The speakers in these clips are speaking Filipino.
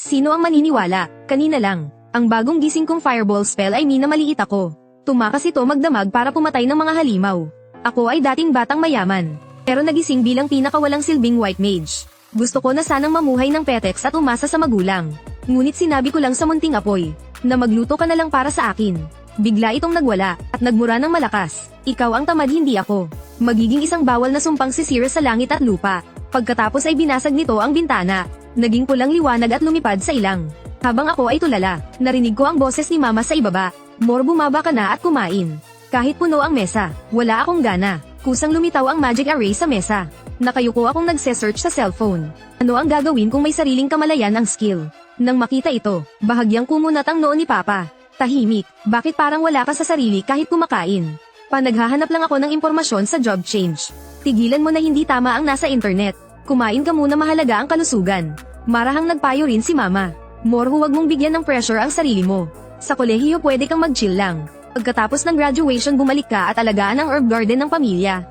Sino ang maniniwala? Kanina lang, ang bagong gising kong fireball spell ay minamaliit ako. Tumakas ito magdamag para pumatay ng mga halimaw. Ako ay dating batang mayaman, pero nagising bilang pinakawalang silbing white mage. Gusto ko na sanang mamuhay ng petex at umasa sa magulang. Ngunit sinabi ko lang sa munting apoy, na magluto ka na lang para sa akin. Bigla itong nagwala, at nagmura ng malakas. Ikaw ang tamad, hindi ako. Magiging isang bawal na sumpang sisira sa langit at lupa. Pagkatapos ay binasag nito ang bintana. Naging pulang liwanag at lumipad sa ilang. Habang ako ay tulala, narinig ko ang boses ni Mama sa ibaba. Mor, bumaba ka na at kumain. Kahit puno ang mesa, wala akong gana. Kusang lumitaw ang magic array sa mesa. Nakayuko akong nagse-search sa cellphone. Ano ang gagawin kung may sariling kamalayan ang skill? Nang makita ito, bahagyang kumunat ang noo ni Papa. Tahimik, bakit parang wala ka sa sarili kahit kumakain? Panaghahanap lang ako ng impormasyon sa job change. Tigilan mo na, hindi tama ang nasa internet. Kumain ka muna, mahalaga ang kalusugan. Marahang nagpayo rin si Mama. Mor, huwag mong bigyan ng pressure ang sarili mo. Sa kolehiyo pwede kang mag-chill lang. Pagkatapos ng graduation bumalik ka at alagaan ang herb garden ng pamilya.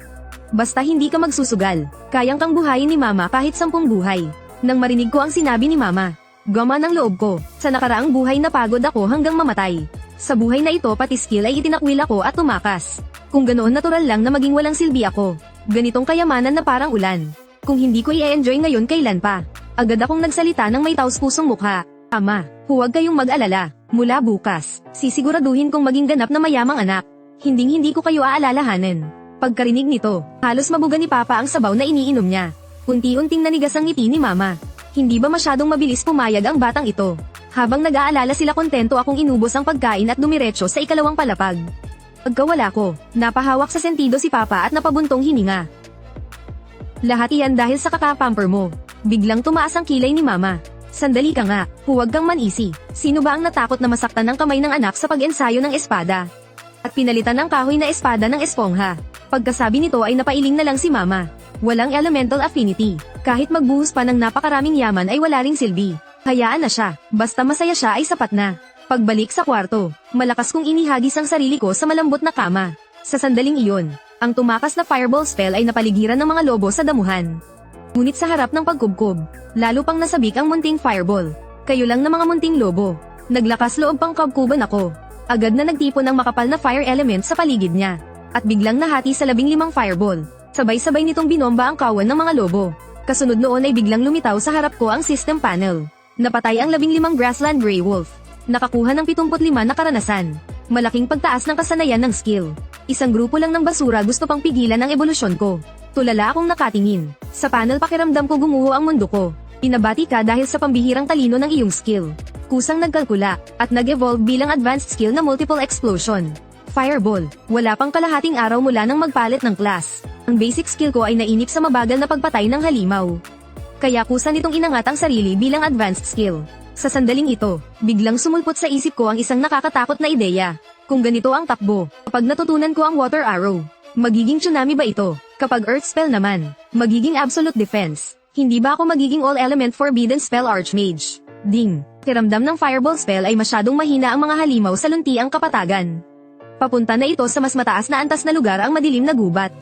Basta hindi ka magsusugal. Kayang kang buhayin ni Mama kahit 10 buhay. Nang marinig ko ang sinabi ni Mama, gama ng loob ko. Sa nakaraang buhay napagod ako hanggang mamatay. Sa buhay na ito pati skill ay itinakwil ako at tumakas. Kung ganoon natural lang na maging walang silbi ako. Ganitong kayamanan na parang ulan. Kung hindi ko i-enjoy ngayon, kailan pa? Agad akong nagsalita ng may taos-pusong mukha. Ama, huwag kayong mag-alala. Mula bukas, sisiguraduhin kong maging ganap na mayamang anak. Hinding-hindi ko kayo aalalahanin. Pagkarinig nito, halos mabuga ni Papa ang sabaw na iniinom niya. Unti-unting nanigas ang ngiti ni Mama. Hindi ba masyadong mabilis pumayag ang batang ito? Habang nag-aalala sila, kontento akong inubos ang pagkain at dumiretso sa ikalawang palapag. Pagkawala ko, napahawak sa sentido si Papa at napabuntong hininga. Lahat iyan dahil sa kakapamper mo. Biglang tumaas ang kilay ni Mama. Sandali ka nga, huwag kang manisi. Sino ba ang natakot na masaktan ng kamay ng anak sa pag-ensayo ng espada? At pinalitan ng kahoy na espada ng espongha. Pagkasabi nito ay napailing na lang si Mama. Walang elemental affinity. Kahit magbuhos pa ng napakaraming yaman ay wala ring silbi. Hayaan na siya, basta masaya siya ay sapat na. Pagbalik sa kwarto, malakas kong inihagis ang sarili ko sa malambot na kama. Sa sandaling iyon, ang tumakas na fireball spell ay napaligiran ng mga lobo sa damuhan. Ngunit sa harap ng pagkubkob, lalo pang nasabik ang munting fireball. Kayo lang na mga munting lobo. Naglakas loob pang kabkuban ako. Agad na nagtipon ang makapal na fire element sa paligid niya. At biglang nahati sa 15 fireball. Sabay-sabay nitong binomba ang kawan ng mga lobo. Kasunod noon ay biglang lumitaw sa harap ko ang system panel. Napatay ang 15 grassland grey wolf. Nakakuha ng 75 na karanasan. Malaking pagtaas ng kasanayan ng skill. Isang grupo lang ng basura gusto pang pigilan ang ebolusyon ko. Tulala akong nakatingin. Sa panel pakiramdam ko gumuho ang mundo ko. Pinabati ka dahil sa pambihirang talino ng iyong skill. Kusang nagkalkula, at nag-evolve bilang advanced skill na multiple explosion. Fireball, wala pang kalahating araw mula nang magpalit ng class. Ang basic skill ko ay nainip sa mabagal na pagpatay ng halimaw. Kaya kusa nitong inangat ang sarili bilang advanced skill. Sa sandaling ito, biglang sumulpot sa isip ko ang isang nakakatakot na ideya. Kung ganito ang takbo, kapag natutunan ko ang water arrow, magiging tsunami ba ito? Kapag earth spell naman, magiging absolute defense. Hindi ba ako magiging all-element forbidden spell archmage? Ding! Kiramdam ng fireball spell ay masyadong mahina ang mga halimaw sa luntiang kapatagan. Papunta na ito sa mas mataas na antas na lugar, ang madilim na gubat.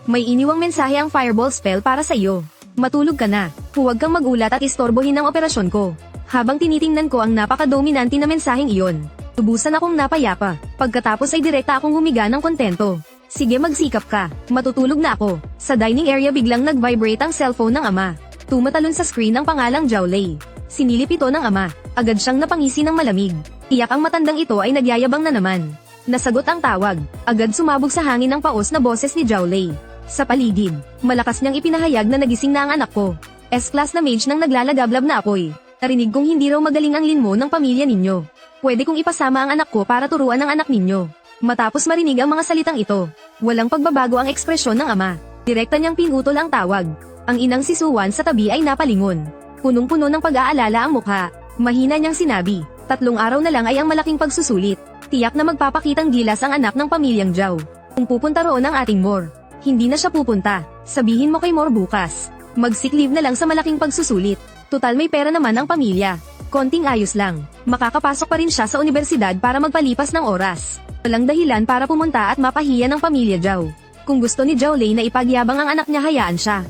May iniwang mensahe ang fireball spell para sa iyo. Matulog ka na. Huwag kang magulat at istorbohin ang operasyon ko. Habang tinitingnan ko ang napaka-dominante na mensaheng iyon, tubusan akong napayapa. Pagkatapos ay direkta akong humiga ng kontento. Sige, magsikap ka. Matutulog na ako. Sa dining area biglang nag-vibrate ang cellphone ng ama. Tumatalon sa screen ang pangalang Jowley. Sinilip ito ng ama. Agad siyang napangisi ng malamig. Tiyak ang matandang ito ay nagyayabang na naman. Nasagot ang tawag. Agad sumabog sa hangin ang paos na boses ni Jowley. Sa paligid, malakas niyang ipinahayag na nagising na ang anak ko. S-class na mage nang naglalagablab na apoy. Narinig kong hindi raw magaling ang linmo ng pamilya ninyo. Pwede kong ipasama ang anak ko para turuan ang anak ninyo. Matapos marinig ang mga salitang ito, walang pagbabago ang ekspresyon ng ama. Direkta niyang pinutol ang tawag. Ang inang si Suwan sa tabi ay napalingon. Punong-puno ng pag-aalala ang mukha. Mahina niyang sinabi, 3 araw na lang ay ang malaking pagsusulit. Tiyak na magpapakitang gilas ang anak ng pamilyang Zhao. Kung pupunta roon ang ating Mor, hindi na siya pupunta. Sabihin mo kay Mor bukas. Mag-sick leave na lang sa malaking pagsusulit. Tutal may pera naman ang pamilya. Konting ayos lang. Makakapasok pa rin siya sa universidad para magpalipas ng oras. Walang dahilan para pumunta at mapahiya ng pamilya Zhao. Kung gusto ni Zhao Lei na ipagyabang ang anak niya, hayaan siya.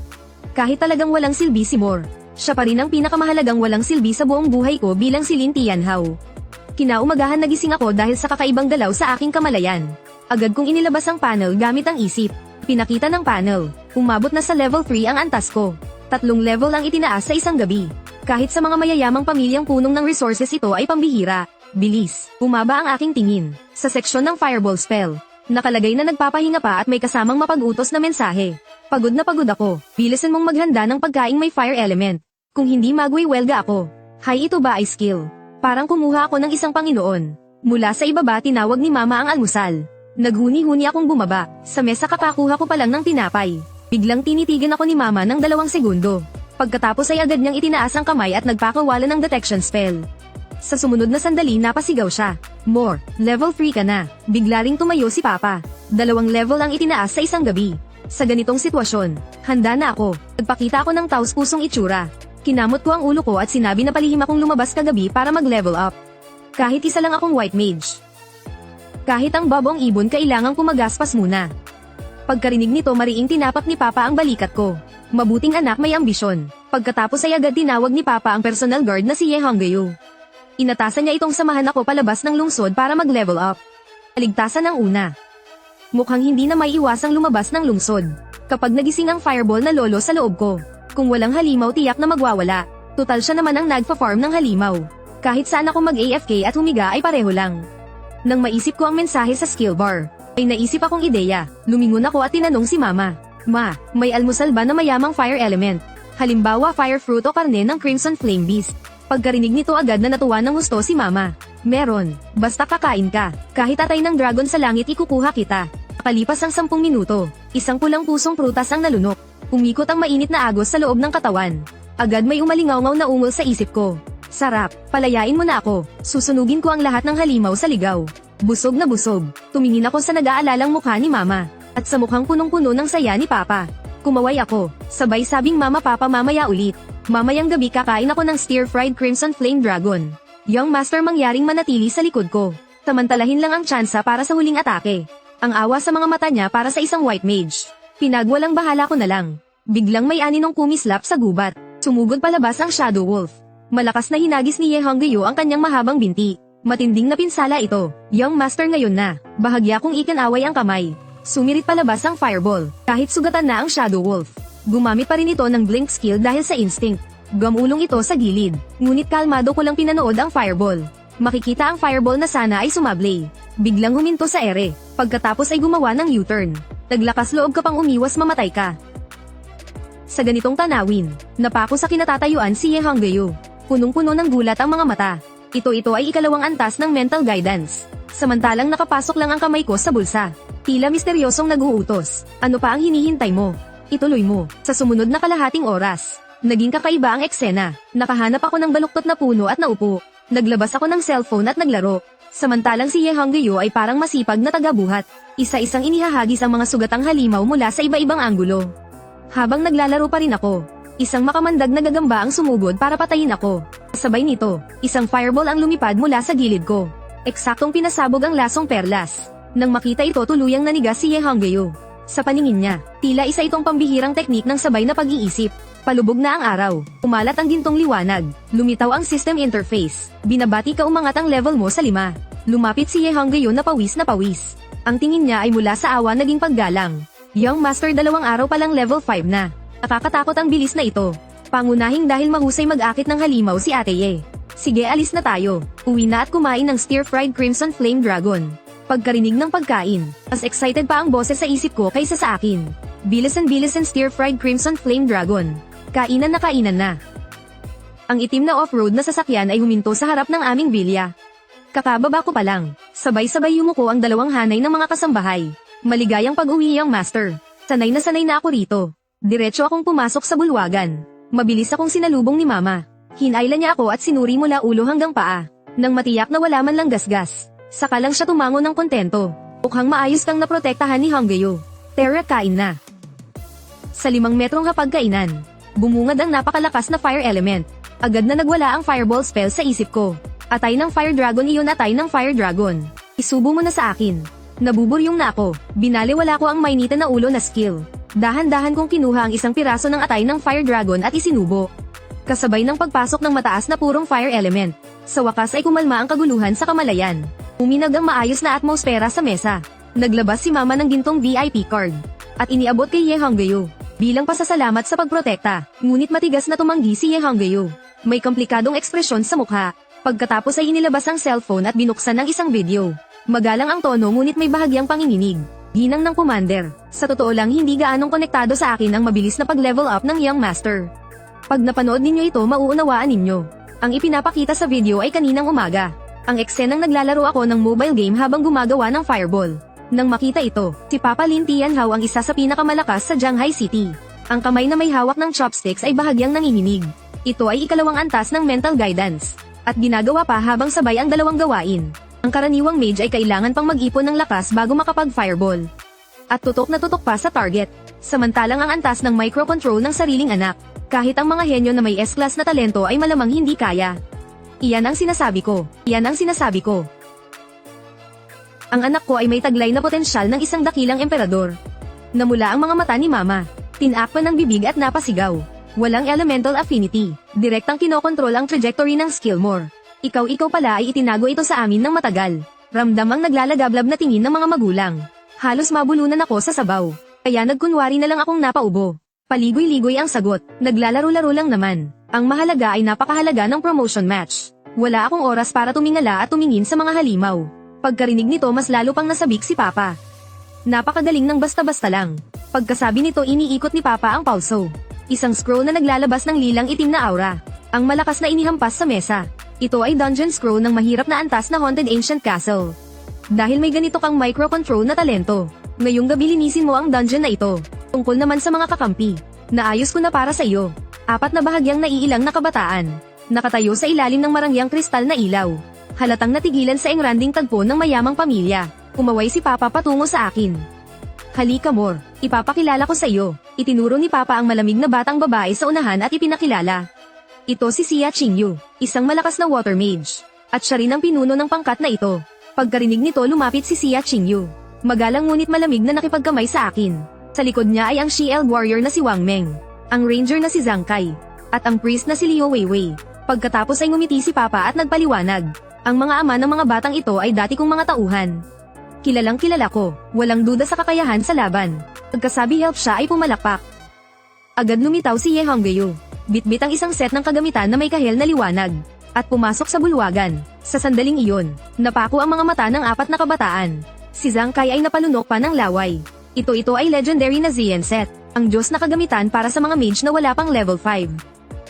Kahit talagang walang silbi si Mor, Siya pa rin ang pinakamahalagang walang silbi sa buong buhay ko bilang si Lin Tianhao. Kinaumagahan nagising ako dahil sa kakaibang galaw sa aking kamalayan. Agad kong inilabas ang panel gamit ang isip. Pinakita ng panel. Umabot na sa level 3 ang antas ko. 3 level ang itinaas sa isang gabi. Kahit sa mga mayayamang pamilyang punong ng resources ito ay pambihira. Bilis. Bumaba ang aking tingin. Sa seksyon ng Fireball Spell. Nakalagay na nagpapahinga pa at may kasamang mapag-utos na mensahe. Pagod na pagod ako. Bilisan mong maghanda ng pagkaing may fire element. Kung hindi magwiwelga ako. Hay, ito ba ay skill? Parang kumuha ako ng isang Panginoon. Mula sa ibaba tinawag ni Mama ang almusal. Naghuni-huni akong bumaba. Sa mesa kakakuha ko pa lang ng tinapay. Biglang tinitigan ako ni Mama ng 2 segundo. Pagkatapos ay agad niyang itinaas ang kamay at nagpakawala ng detection spell. Sa sumunod na sandali napasigaw siya. More, level 3 ka na. Bigla ring tumayo si Papa. 2 level ang itinaas sa isang gabi. Sa ganitong sitwasyon, handa na ako. Nagpakita ako ng taus-pusong itsura. Kinamot ko ang ulo ko at sinabi na palihim akong lumabas kagabi para mag-level up. Kahit isa lang akong white mage. Kahit ang babong ibon kailangang pumagaspas muna. Pagkarinig nito mariing tinapak ni Papa ang balikat ko. Mabuting anak may ambisyon. Pagkatapos ay agad tinawag ni Papa ang personal guard na si Ye Honggayu. Inatasan niya itong samahan ako palabas ng lungsod para mag-level up. Kaligtasan ang una. Mukhang hindi na may iwasang lumabas ng lungsod. Kapag nagising ang fireball na lolo sa loob ko. Kung walang halimaw tiyak na magwawala. Tutal siya naman ang nagpa-farm ng halimaw. Kahit saan ako mag-AFK at humiga ay pareho lang. Nang maisip ko ang mensahe sa skill bar, ay naisip akong ideya. Lumingon ako at tinanong si Mama. Ma, may almusal ba na mayamang fire element? Halimbawa fire fruit o karne ng Crimson Flame Beast. Pagkarinig nito agad na natuwa ng gusto si Mama. Meron, basta kakain ka. Kahit atay ng dragon sa langit ikukuha kita. Palipas ang 10 minuto, isang pulang pusong prutas ang nalunok. Umikot ang mainit na agos sa loob ng katawan. Agad may umalingaw-ngaw na ungol sa isip ko. Sarap, palayain mo na ako. Susunugin ko ang lahat ng halimaw sa ligaw. Busog na busog. Tumingin ako sa nag-aalalang mukha ni Mama. At sa mukhang punong-puno ng saya ni Papa. Kumaway ako. Sabay sabing Mama Papa mamaya ulit. Mamayang gabi kakain ako ng stir-fried Crimson Flame Dragon. Young Master mangyaring manatili sa likod ko. Samantalahin lang ang tsansa para sa huling atake. Ang awa sa mga mata niya para sa isang white mage. Pinagwalang bahala ko na lang. Biglang may aninong kumislap sa gubat. Sumugod palabas ang Shadow Wolf. Malakas na hinagis ni Ye Honggayu ang kanyang mahabang binti. Matinding na pinsala ito. Young Master ngayon na. Bahagya kong ikanaway ang kamay. Sumirit palabas ang fireball. Kahit sugatan na ang Shadow Wolf. Gumamit pa rin ito ng blink skill dahil sa instinct. Gumulong ito sa gilid. Ngunit kalmado ko lang pinanood ang fireball. Makikita ang fireball na sana ay sumablay. Biglang huminto sa ere. Pagkatapos ay gumawa ng U-turn. Naglakas loob ka pang umiwas mamatay ka. Sa ganitong tanawin, napako sa kinatatayuan si Ye Honggayu. Punong-puno ng gulat ang mga mata. Ito ay ikalawang antas ng mental guidance. Samantalang nakapasok lang ang kamay ko sa bulsa. Tila misteryosong nag-uutos. Ano pa ang hinihintay mo? Ituloy mo. Sa sumunod na kalahating oras, naging kakaiba ang eksena. Nakahanap ako ng baluktot na puno at naupo. Naglabas ako ng cellphone at naglaro. Samantalang si Ye Honggayu ay parang masipag na tagabuhat. Isa-isang inihahagis ang mga sugatang halimaw mula sa iba-ibang anggulo. Habang naglalaro pa rin ako, isang makamandag na gagamba ang sumugod para patayin ako. Sabay nito, isang fireball ang lumipad mula sa gilid ko. Eksaktong pinasabog ang lasong perlas. Nang makita ito tuluyang nanigas si Ye Honggayu. Sa paningin niya, tila isa itong pambihirang teknik ng sabay na pag-iisip. Palubog na ang araw. Umalat ang gintong liwanag. Lumitaw ang system interface. Binabati ka umangat ang level mo sa 5. Lumapit si Ye Honggayu na pawis na pawis. Ang tingin niya ay mula sa awa naging paggalang. Young Master 2 araw pa lang level 5 na. Nakakatakot ang bilis na ito. Pangunahing dahil mahusay mag-akit ng halimaw si Ate Ye. Sige alis na tayo. Uwi na at kumain ng stir-fried Crimson Flame Dragon. Pagkarinig ng pagkain, mas excited pa ang boses sa isip ko kaysa sa akin. Bilisan stir-fried Crimson Flame Dragon. Kainan na. Ang itim na off-road na sasakyan ay huminto sa harap ng aming bilya. Kakababa ko pa lang, sabay-sabay yumuko ang 2 hanay ng mga kasambahay. Maligayang pag-uwi Young Master. Sanay na ako rito. Diretso akong pumasok sa bulwagan. Mabilis akong sinalubong ni Mama. Hinayla niya ako at sinuri mula ulo hanggang paa. Nang matiyak na wala man lang gasgas. Saka lang siya tumango ng kontento. Mukhang maayos kang naprotektahan ni Honggayu. Tara kain na. Sa 5 metrong hapagkainan, bumungad ang napakalakas na fire element. Agad na nagwala ang fireball spell sa isip ko. Atay ng fire dragon iyon atay ng fire dragon. Isubo mo na sa akin. Nabuburyong na ako. Binaliwala ko ang mainitan na ulo na skill. Dahan-dahan kong kinuha ang isang piraso ng atay ng fire dragon at isinubo. kasabay ng pagpasok ng mataas na purong fire element. Sa wakas ay kumalma ang kaguluhan sa kamalayan. Uminag ang maayos na atmosfera sa mesa. Naglabas si Mama ng gintong VIP card. At iniabot kay Ye Honggayo. Bilang pasasalamat sa pagprotekta, ngunit matigas na tumanggi si Ye Honggayo. May komplikadong ekspresyon sa mukha. Pagkatapos ay inilabas ang cellphone at binuksan ng isang video. Magalang ang tono ngunit may bahagyang panginginig. Ginang ng commander. Sa totoo lang hindi gaanong konektado sa akin ang mabilis na pag-level up ng Young Master. Pag napanood ninyo ito mauunawaan ninyo. Ang ipinapakita sa video ay kaninang umaga. Ang eksenang naglalaro ako ng mobile game habang gumagawa ng fireball. Nang makita ito, si Papa Lin Tianhao ang isa sa pinakamalakas sa Shanghai City. Ang kamay na may hawak ng chopsticks ay bahagyang nanginginig. Ito ay ikalawang antas ng mental guidance. At ginagawa pa habang sabay ang dalawang gawain. Ang karaniwang mage ay kailangan pang mag-ipon ng lakas bago makapag-fireball. At tutok na tutok pa sa target. Samantalang ang antas ng microcontrol ng sariling anak. Kahit ang mga henyo na may S-class na talento ay malamang hindi kaya. Iyan ang sinasabi ko. Iyan ang sinasabi ko. Ang anak ko ay may taglay na potensyal ng isang dakilang emperador. Namula ang mga mata ni Mama. Tinakpan ng bibig at napasigaw. Walang elemental affinity. Direktang kinokontrol ang trajectory ng Skillmore. Ikaw pala ay itinago ito sa amin ng matagal. Ramdam ang naglalagablab na tingin ng mga magulang. Halos mabulunan ako sa sabaw. Kaya nagkunwari na lang akong napaubo. Paligoy-ligoy ang sagot. Naglalaro-laro lang naman. Ang mahalaga ay napakahalaga ng promotion match. Wala akong oras para tumingala at tumingin sa mga halimaw. Pagkarinig nito mas lalo pang nasabik si Papa. Napakagaling ng basta-basta lang. Pagkasabi nito iniikot ni Papa ang pulso. Isang scroll na naglalabas ng lilang itim na aura. Ang malakas na inihampas sa mesa. Ito ay dungeon scroll ng mahirap na antas na Haunted Ancient Castle. Dahil may ganito kang microcontrol na talento, ngayong gabi linisin mo ang dungeon na ito. Tungkol naman sa mga kakampi, naayos ko na para sa iyo. 4 na bahagyang naiilang na kabataan. Nakatayo sa ilalim ng marangyang kristal na ilaw. Halatang natigilan sa engranding tagpo ng mayamang pamilya. Umaway si Papa patungo sa akin. Halika Mor, ipapakilala ko sa iyo. Itinuro ni Papa ang malamig na batang babae sa unahan at ipinakilala. Ito si Xia Qingyu, isang malakas na water mage. At siya rin ang pinuno ng pangkat na ito. Pagkarinig nito lumapit si Xia Qingyu. Magalang ngunit malamig na nakipagkamay sa akin. Sa likod niya ay ang Shield warrior na si Wang Meng. Ang ranger na si Zhang Kai. At ang priest na si Liu Weiwei. Pagkatapos ay ngumiti si Papa at nagpaliwanag. Ang mga ama ng mga batang ito ay dati kong mga tauhan. Kilalang kilala ko, walang duda sa kakayahan sa laban. Pagkasabi help siya ay pumalakpak. Agad lumitaw si Ye Honggayo. Bitbit ang isang set ng kagamitan na may kahel na liwanag. At pumasok sa bulwagan. Sa sandaling iyon, napako ang mga mata ng 4 na kabataan. Si Zhang Kai ay napalunok pa ng laway. Ito ay legendary na Zien set. Ang Diyos na kagamitan para sa mga mage na wala pang level 5.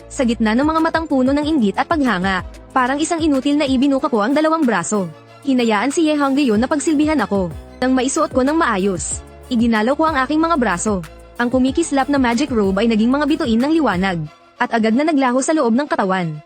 Sa gitna ng mga matang puno ng inggit at paghanga, parang isang inutil na ibinuka ko ang 2 braso. Hinayaan si Ye Honggayo na pagsilbihan ako. Nang maisuot ko ng maayos, iginalaw ko ang aking mga braso. Ang kumikislap na magic robe ay naging mga bituin ng liwanag. At agad na naglaho sa loob ng katawan.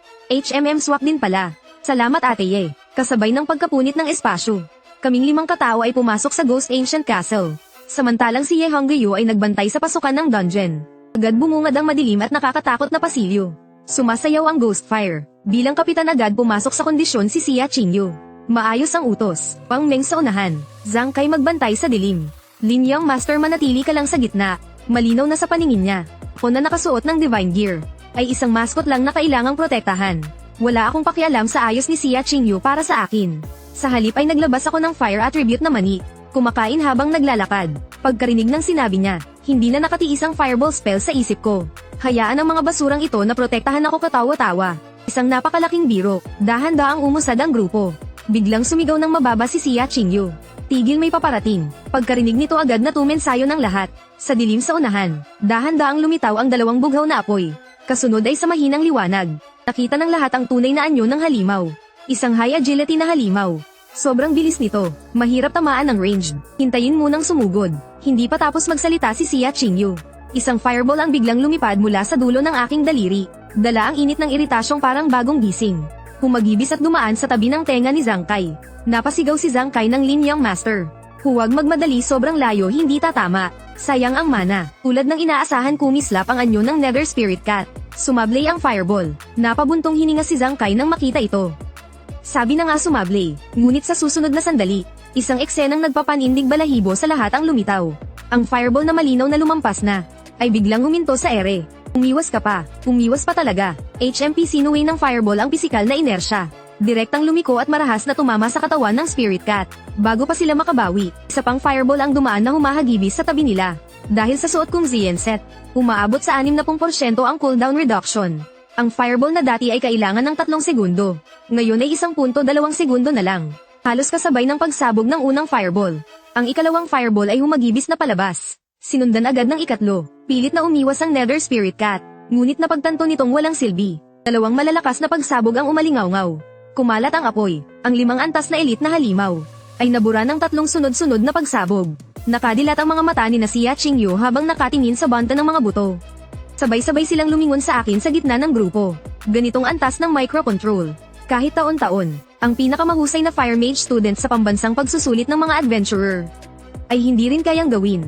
swak din pala. Salamat Ate Ye. Kasabay ng pagkapunit ng espasyo. Kaming 5 katao ay pumasok sa Ghost Ancient Castle. Samantalang si Ye Honggayo ay nagbantay sa pasukan ng dungeon. Agad bumungad ang madilim at nakakatakot na pasilyo. Sumasayaw ang ghost fire. Bilang kapitan agad pumasok sa kondisyon si Xia Qingyu. Maayos ang utos. Wang Meng sa unahan. Zhang Kai magbantay sa dilim. Lin Young Master manatili ka lang sa gitna. Malinaw na sa paningin niya. Ako na nakasuot ng divine gear. Ay isang mascot lang na kailangang protektahan. Wala akong pakialam sa ayos ni Xia Qingyu para sa akin. Sa halip ay naglabas ako ng fire attribute na mani. Kumakain habang naglalakad. Pagkarinig ng sinabi niya, hindi na nakatiis ang fireball spell sa isip ko. Hayaan ang mga basurang ito na protektahan ako katawa-tawa. Isang napakalaking biro, dahan-daang umusad ang grupo. Biglang sumigaw ng mababa si Xia Qingyu. Tigil may paparating. Pagkarinig nito agad na tumensayo ng lahat. Sa dilim sa unahan, dahan-daang lumitaw ang 2 bughaw na apoy. Kasunod ay sa mahinang liwanag. Nakita ng lahat ang tunay na anyo ng halimaw. Isang high agility na halimaw. Sobrang bilis nito. Mahirap tamaan ng range. Hintayin munang sumugod. Hindi pa tapos magsalita si Xia Qingyu. Isang fireball ang biglang lumipad mula sa dulo ng aking daliri. Dala ang init ng iritasyong parang bagong gising. Humagibis at dumaan sa tabi ng tenga ni Zhang Kai. Napasigaw si Zhang Kai ng Lin Young Master. Huwag magmadali, sobrang layo, hindi tatama. Sayang ang mana. Tulad ng inaasahan, kumislap ang anyo ng Nether Spirit Cat. Sumablay ang fireball. Napabuntong hininga si Zhang Kai nang makita ito. Sabi na nga sumablay, ngunit sa susunod na sandali, isang eksenang nagpapanindig balahibo sa lahat ang lumitaw. Ang fireball na malinaw na lumampas na, ay biglang huminto sa ere. Umiwas ka pa. Umiwas pa talaga. HMP sinuway ng fireball ang pisikal na inersya. Direktang lumiko at marahas na tumama sa katawan ng Spirit Cat. Bago pa sila makabawi, isa pang fireball ang dumaan na humahagibis sa tabi nila. Dahil sa suot kong Zien set, umaabot sa 60% ang cooldown reduction. Ang fireball na dati ay kailangan ng 3 segundo. Ngayon ay 1.2 segundo na lang. Halos kasabay ng pagsabog ng unang fireball. Ang ikalawang fireball ay humagibis na palabas. Sinundan agad ng ikatlo. Pilit na umiwas ang Nether Spirit Cat. Ngunit napagtanto nitong walang silbi. 2 malalakas na pagsabog ang umalingaw-ngaw. Kumalat ang apoy. Ang 5 antas na elite na halimaw ay nabura ng 3 sunod-sunod na pagsabog. Nakadilat ang mga mata ni na Xia Qingyu habang nakatingin sa banta ng mga buto. Sabay-sabay silang lumingon sa akin sa gitna ng grupo. Ganitong antas ng microcontrol. Kahit taon-taon, ang pinakamahusay na fire mage student sa pambansang pagsusulit ng mga adventurer ay hindi rin kayang gawin.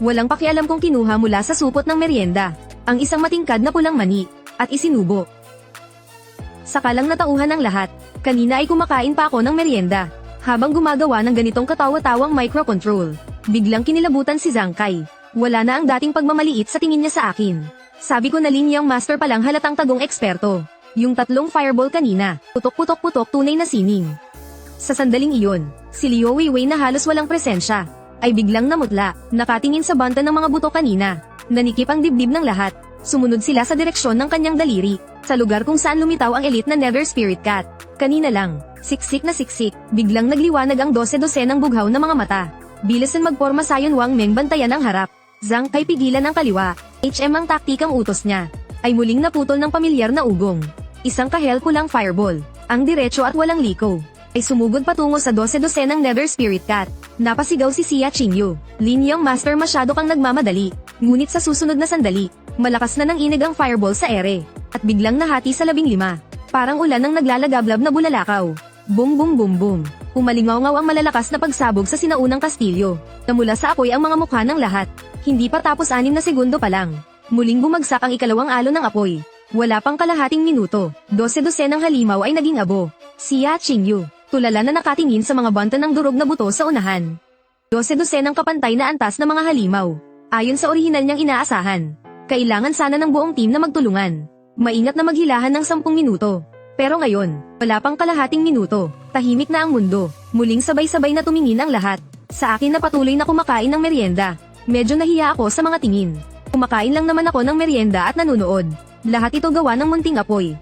Walang pakialam kung kinuha mula sa supot ng merienda, ang isang matingkad na pulang mani, at isinubo. Sakalang natauhan ng lahat, kanina ay kumakain pa ako ng merienda. Habang gumagawa ng ganitong katawa-tawang microcontrol, biglang kinilabutan si Zhang Kai. Wala na ang dating pagmamaliit sa tingin niya sa akin. Sabi ko na linyang master palang halatang tagong eksperto. Yung 3 fireball kanina, putok-putok-putok tunay na sining. Sa sandaling iyon, si Liu Weiwei na halos walang presensya, ay biglang namutla, nakatingin sa banta ng mga buto kanina. Nanikip ang dibdib ng lahat. Sumunod sila sa direksyon ng kanyang daliri, sa lugar kung saan lumitaw ang elite na Nether Spirit Cat. Kanina lang, siksik na siksik, biglang nagliwanag ang 12 ng bughaw na mga mata. Bilisan magporma sayon Wang Meng bantayan ang harap. Zhang Kai pigilan ang kaliwa. HM ang taktikang utos niya, ay muling naputol ng pamilyar na ugong. Isang kahel-pulang fireball, ang diretso at walang liko, ay sumugod patungo sa 12 ng Nether Spirit Cat. Napasigaw si Xia Qingyu, linyang master masyado kang nagmamadali. Ngunit sa susunod na sandali, malakas na nang inig ang fireball sa ere, at biglang nahati sa 15. Parang ulan ng naglalagablab na bulalakaw. Boom boom boom boom. Umalingaw-ngaw ang malalakas na pagsabog sa sinaunang kastilyo. Namula sa apoy ang mga mukha ng lahat. Hindi pa tapos 6 na segundo pa lang. Muling bumagsak ang ikalawang alon ng apoy. Wala pang kalahating minuto, 12 ng halimaw ay naging abo. Xia Qingyu, tulala na nakatingin sa mga banta ng durog na buto sa unahan. 12 ng kapantay na antas na mga halimaw. Ayon sa orihinal niyang inaasahan, kailangan sana ng buong team na magtulungan. Maingat na maghilahan ng 10 minuto. Pero ngayon, wala pang kalahating minuto, tahimik na ang mundo. Muling sabay-sabay na tumingin ang lahat. Sa akin na patuloy na kumakain ng merienda. Medyo nahiya ako sa mga tingin. Kumakain lang naman ako ng merienda at nanunood. Lahat ito gawa ng munting apoy.